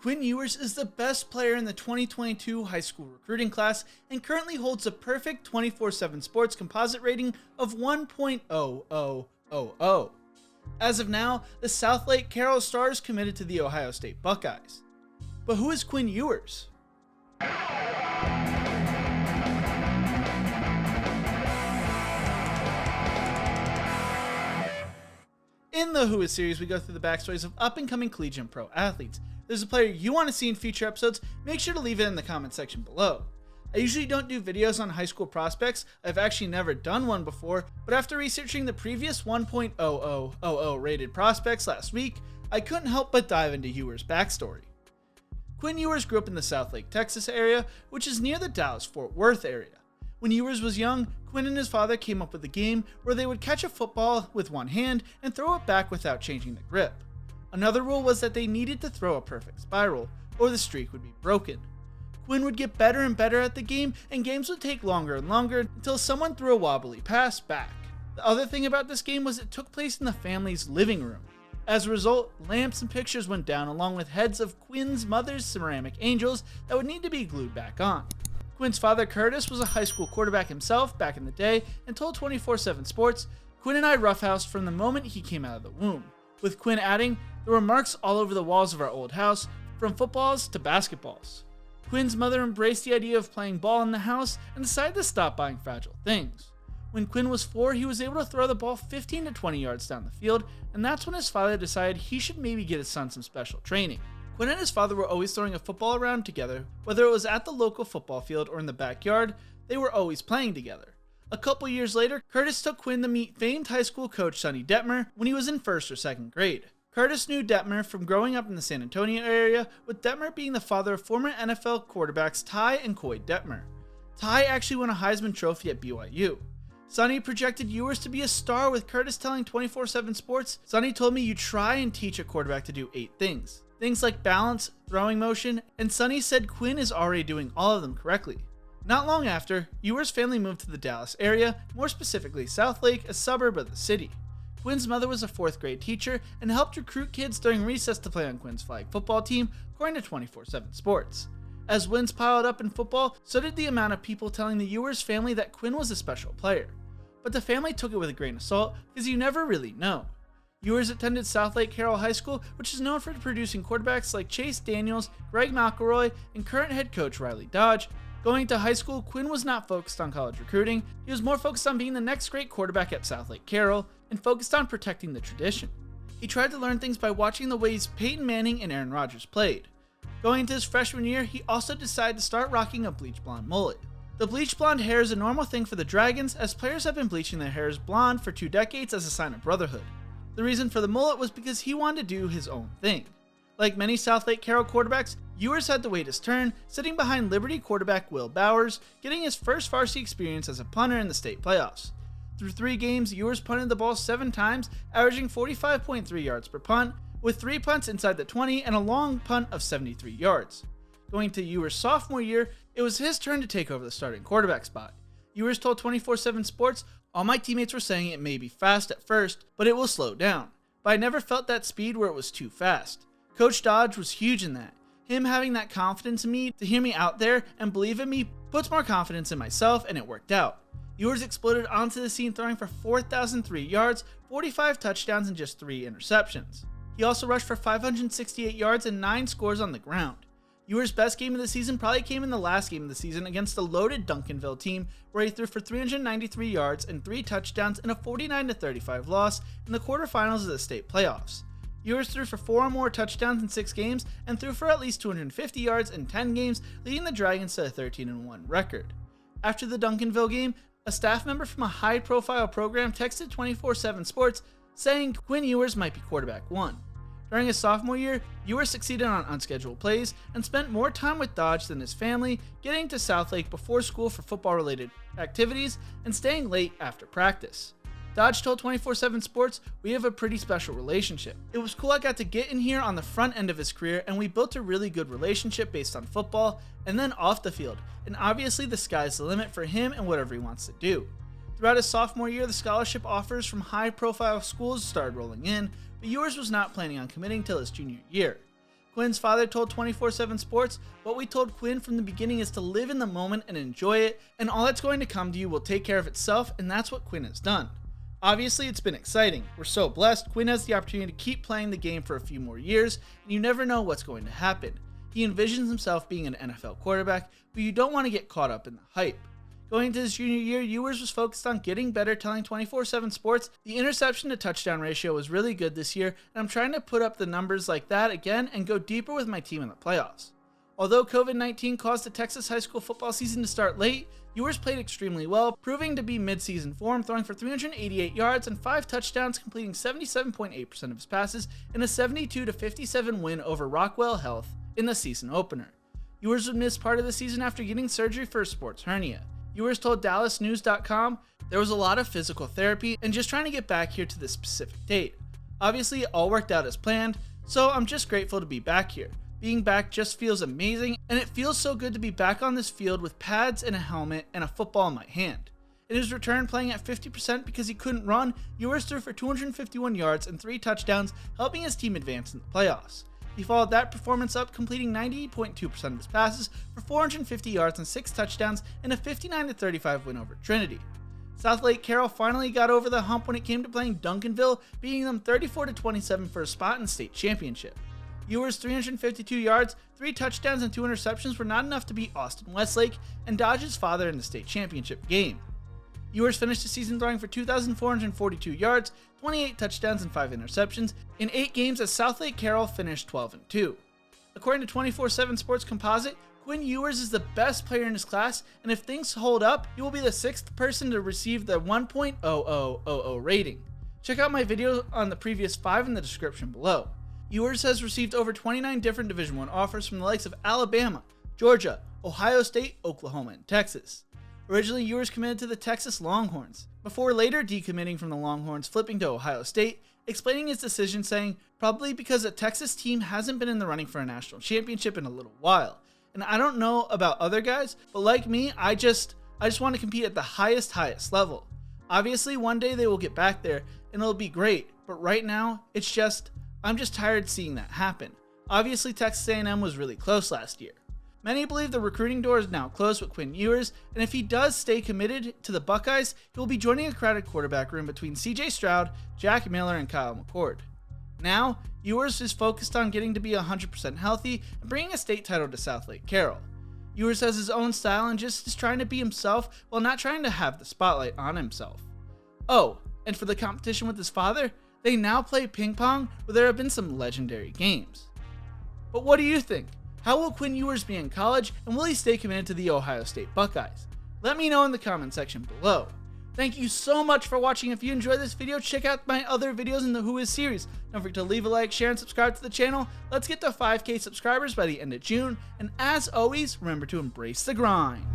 Quinn Ewers is the best player in the 2022 high school recruiting class and currently holds a perfect 24/7 sports composite rating of 1.0000. As of now, the Southlake Carroll Stars committed to the Ohio State Buckeyes. But who is Quinn Ewers? In the Who Is series, we go through the backstories of up-and-coming collegiate and pro athletes. If there's a player you want to see in future episodes, make sure to leave it in the comment section below. I usually don't do videos on high school prospects. I've actually never done one before, but after researching the previous 1.0000 rated prospects last week, I couldn't help but dive into Ewers' backstory. Quinn Ewers grew up in the Southlake, Texas area, which is near the Dallas-Fort Worth area. When Ewers was young, Quinn and his father came up with a game where they would catch a football with one hand and throw it back without changing the grip. Another rule was that they needed to throw a perfect spiral, or the streak would be broken. Quinn would get better and better at the game, and games would take longer and longer until someone threw a wobbly pass back. The other thing about this game was it took place in the family's living room. As a result, lamps and pictures went down along with heads of Quinn's mother's ceramic angels that would need to be glued back on. Quinn's father, Curtis, was a high school quarterback himself back in the day and told 24/7 Sports, "Quinn and I roughhoused from the moment he came out of the womb," with Quinn adding, "There were marks all over the walls of our old house, from footballs to basketballs." Quinn's mother embraced the idea of playing ball in the house and decided to stop buying fragile things. When Quinn was 4, he was able to throw the ball 15 to 20 yards down the field, and that's when his father decided he should maybe get his son some special training. Quinn and his father were always throwing a football around together. Whether it was at the local football field or in the backyard, they were always playing together. A couple years later, Curtis took Quinn to meet famed high school coach Sonny Detmer when he was in 1st or 2nd grade. Curtis knew Detmer from growing up in the San Antonio area, with Detmer being the father of former NFL quarterbacks Ty and Coy Detmer. Ty actually won a Heisman Trophy at BYU. Sonny projected Ewers to be a star, with Curtis telling 24/7 Sports, "Sonny told me you try and teach a quarterback to do 8 things. Things like balance, throwing motion, and Sonny said Quinn is already doing all of them correctly." Not long after, Ewers' family moved to the Dallas area, more specifically Southlake, a suburb of the city. Quinn's mother was a 4th grade teacher and helped recruit kids during recess to play on Quinn's flag football team, according to 24/7 Sports. As wins piled up in football, so did the amount of people telling the Ewers family that Quinn was a special player. But the family took it with a grain of salt, because you never really know. Ewers attended Southlake Carroll High School, which is known for producing quarterbacks like Chase Daniels, Greg McElroy, and current head coach Riley Dodge. Going to high school, Quinn was not focused on college recruiting. He was more focused on being the next great quarterback at Southlake Carroll and focused on protecting the tradition. He tried to learn things by watching the ways Peyton Manning and Aaron Rodgers played. Going into his freshman year, he also decided to start rocking a bleach blonde mullet. The bleach blonde hair is a normal thing for the Dragons, as players have been bleaching their hairs blonde for 2 decades as a sign of brotherhood. The reason for the mullet was because he wanted to do his own thing. Like many Southlake Carroll quarterbacks, Ewers had to wait his turn, sitting behind Liberty quarterback Will Bowers, getting his first varsity experience as a punter in the state playoffs. Through 3 games, Ewers punted the ball 7 times, averaging 45.3 yards per punt, with 3 punts inside the 20 and a long punt of 73 yards. Going to Ewers' sophomore year, it was his turn to take over the starting quarterback spot. Ewers told 24/7 Sports, "All my teammates were saying it may be fast at first, but it will slow down. But I never felt that speed where it was too fast. Coach Dodge was huge in that. Him having that confidence in me to hear me out there and believe in me puts more confidence in myself, and it worked out." Ewers exploded onto the scene, throwing for 4,003 yards, 45 touchdowns, and just 3 interceptions. He also rushed for 568 yards and 9 scores on the ground. Ewers' best game of the season probably came in the last game of the season against the loaded Duncanville team, where he threw for 393 yards and 3 touchdowns in a 49-35 loss in the quarterfinals of the state playoffs. Ewers threw for 4 or more touchdowns in 6 games and threw for at least 250 yards in 10 games, leading the Dragons to a 13-1 record. After the Duncanville game, a staff member from a high-profile program texted 24/7 Sports saying Quinn Ewers might be quarterback 1. During his sophomore year, Ewers succeeded on unscheduled plays and spent more time with Dodge than his family, getting to Southlake before school for football-related activities and staying late after practice. Dodge told 24/7 Sports, "We have a pretty special relationship. It was cool I got to get in here on the front end of his career, and we built a really good relationship based on football and then off the field, and obviously the sky's the limit for him and whatever he wants to do." Throughout his sophomore year, the scholarship offers from high-profile schools started rolling in, but Ewers was not planning on committing till his junior year. Quinn's father told 24/7 Sports, "What we told Quinn from the beginning is to live in the moment and enjoy it, and all that's going to come to you will take care of itself," and that's what Quinn has done. Obviously, it's been exciting. We're so blessed. Quinn has the opportunity to keep playing the game for a few more years, and you never know what's going to happen. He envisions himself being an NFL quarterback, but you don't want to get caught up in the hype. Going into his junior year, Ewers was focused on getting better, telling 24/7 Sports, "The interception to touchdown ratio was really good this year, and I'm trying to put up the numbers like that again and go deeper with my team in the playoffs." Although COVID-19 caused the Texas high school football season to start late, Ewers played extremely well, proving to be mid-season form, throwing for 388 yards and 5 touchdowns, completing 77.8% of his passes in a 72-57 win over Rockwell Health in the season opener. Ewers would miss part of the season after getting surgery for a sports hernia. Ewers told DallasNews.com, "There was a lot of physical therapy and just trying to get back here to this specific date. Obviously, it all worked out as planned, so I'm just grateful to be back here. Being back just feels amazing, and it feels so good to be back on this field with pads and a helmet and a football in my hand." In his return, playing at 50% because he couldn't run, Ewers threw for 251 yards and 3 touchdowns, helping his team advance in the playoffs. He followed that performance up, completing 98.2% of his passes for 450 yards and 6 touchdowns in a 59-35 win over Trinity. Southlake Carroll finally got over the hump when it came to playing Duncanville, beating them 34-27 for a spot in the state championship. Ewers' 352 yards, 3 touchdowns, and 2 interceptions were not enough to beat Austin Westlake and Dodge's father in the state championship game. Ewers finished the season throwing for 2,442 yards, 28 touchdowns, and 5 interceptions in 8 games as Southlake Carroll finished 12-2. According to 24/7 Sports Composite, Quinn Ewers is the best player in his class, and if things hold up, he will be the 6th person to receive the 1.0000 rating. Check out my video on the previous 5 in the description below. Ewers has received over 29 different Division I offers from the likes of Alabama, Georgia, Ohio State, Oklahoma, and Texas. Originally, Ewers committed to the Texas Longhorns, before later decommitting from the Longhorns, flipping to Ohio State, explaining his decision saying, "Probably because a Texas team hasn't been in the running for a national championship in a little while. And I don't know about other guys, but like me, I just want to compete at the highest level. Obviously, one day they will get back there, and it'll be great, but right now, I'm just tired seeing that happen. Obviously, Texas A&M was really close last year." Many believe the recruiting door is now closed with Quinn Ewers, and if he does stay committed to the Buckeyes, he will be joining a crowded quarterback room between CJ Stroud, Jack Miller, and Kyle McCord. Now, Ewers is focused on getting to be 100% healthy and bringing a state title to Southlake Carroll. Ewers has his own style and just is trying to be himself while not trying to have the spotlight on himself. Oh, and for the competition with his father, they now play ping pong where there have been some legendary games. But what do you think? How will Quinn Ewers be in college, and will he stay committed to the Ohio State Buckeyes? Let me know in the comment section below. Thank you so much for watching. If you enjoyed this video, check out my other videos in the Who Is series. Don't forget to leave a like, share, and subscribe to the channel. Let's get to 5K subscribers by the end of June, and as always, remember to embrace the grind.